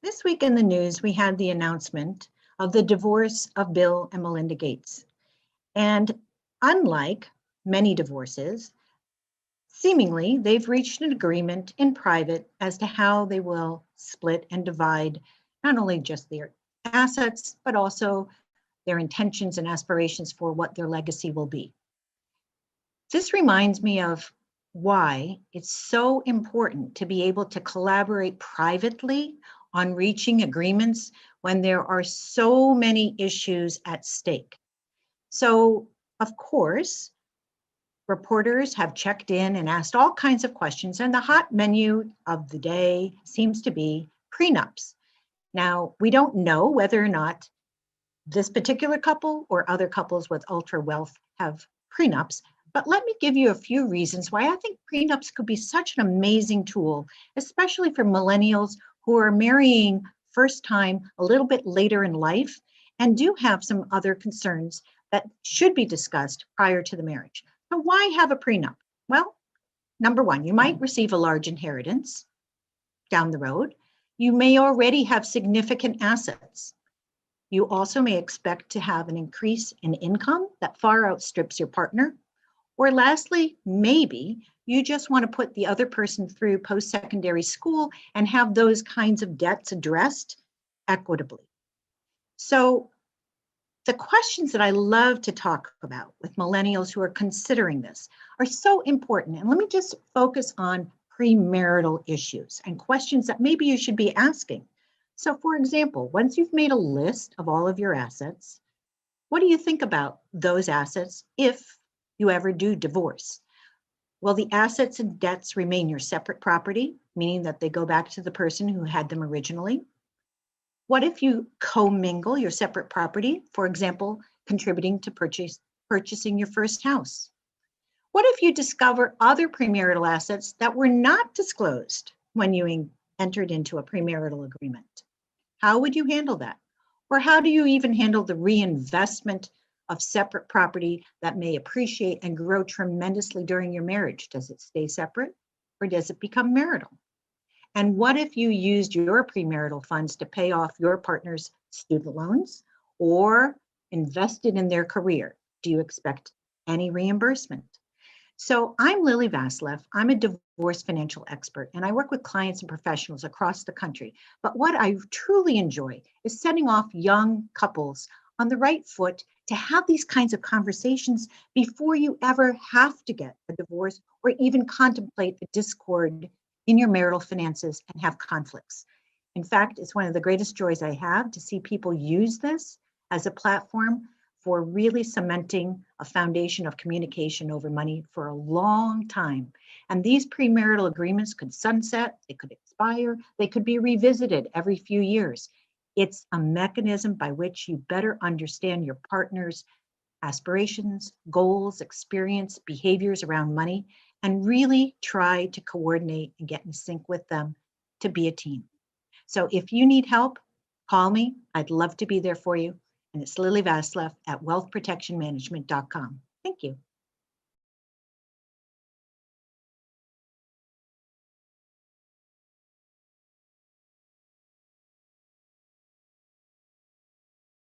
This week in the news, we had the announcement of the divorce of Bill and Melinda Gates. And unlike many divorces, seemingly they've reached an agreement in private as to how they will split and divide not only just their assets, but also their intentions and aspirations for what their legacy will be. This reminds me of why it's so important to be able to collaborate privately on reaching agreements when there are so many issues at stake. So, of course, reporters have checked in and asked all kinds of questions, and the hot menu of the day seems to be prenups. Now, we don't know whether or not this particular couple or other couples with ultra wealth have prenups, but let me give you a few reasons why I think prenups could be such an amazing tool, especially for millennials who are marrying first time a little bit later in life and do have some other concerns that should be discussed prior to the marriage. So why have a prenup? Well, number one, you might receive a large inheritance down the road. You may already have significant assets. You also may expect to have an increase in income that far outstrips your partner. Or lastly, maybe you just want to put the other person through post-secondary school and have those kinds of debts addressed equitably. So the questions that I love to talk about with millennials who are considering this are so important. And let me just focus on premarital issues and questions that maybe you should be asking. So for example, once you've made a list of all of your assets, what do you think about those assets if you ever do divorce? Will the assets and debts remain your separate property, meaning that they go back to the person who had them originally? What if you commingle your separate property, for example, contributing to purchasing your first house? What if you discover other premarital assets that were not disclosed when you entered into a premarital agreement? How would you handle that? Or how do you even handle the reinvestment of separate property that may appreciate and grow tremendously during your marriage? Does it stay separate or does it become marital? And what if you used your premarital funds to pay off your partner's student loans or invested in their career? Do you expect any reimbursement? So I'm Lili Vasileff. I'm a divorce financial expert, and I work with clients and professionals across the country. But what I truly enjoy is setting off young couples on the right foot to have these kinds of conversations before you ever have to get a divorce or even contemplate the discord in your marital finances and have conflicts. In fact, it's one of the greatest joys I have to see people use this as a platform for really cementing a foundation of communication over money for a long time. And these premarital agreements could sunset, they could expire, they could be revisited every few years. It's a mechanism by which you better understand your partner's aspirations, goals, experience, behaviors around money, and really try to coordinate and get in sync with them to be a team. So if you need help, call me. I'd love to be there for you. And it's Lili Vasileff at wealthprotectionmanagement.com. Thank you.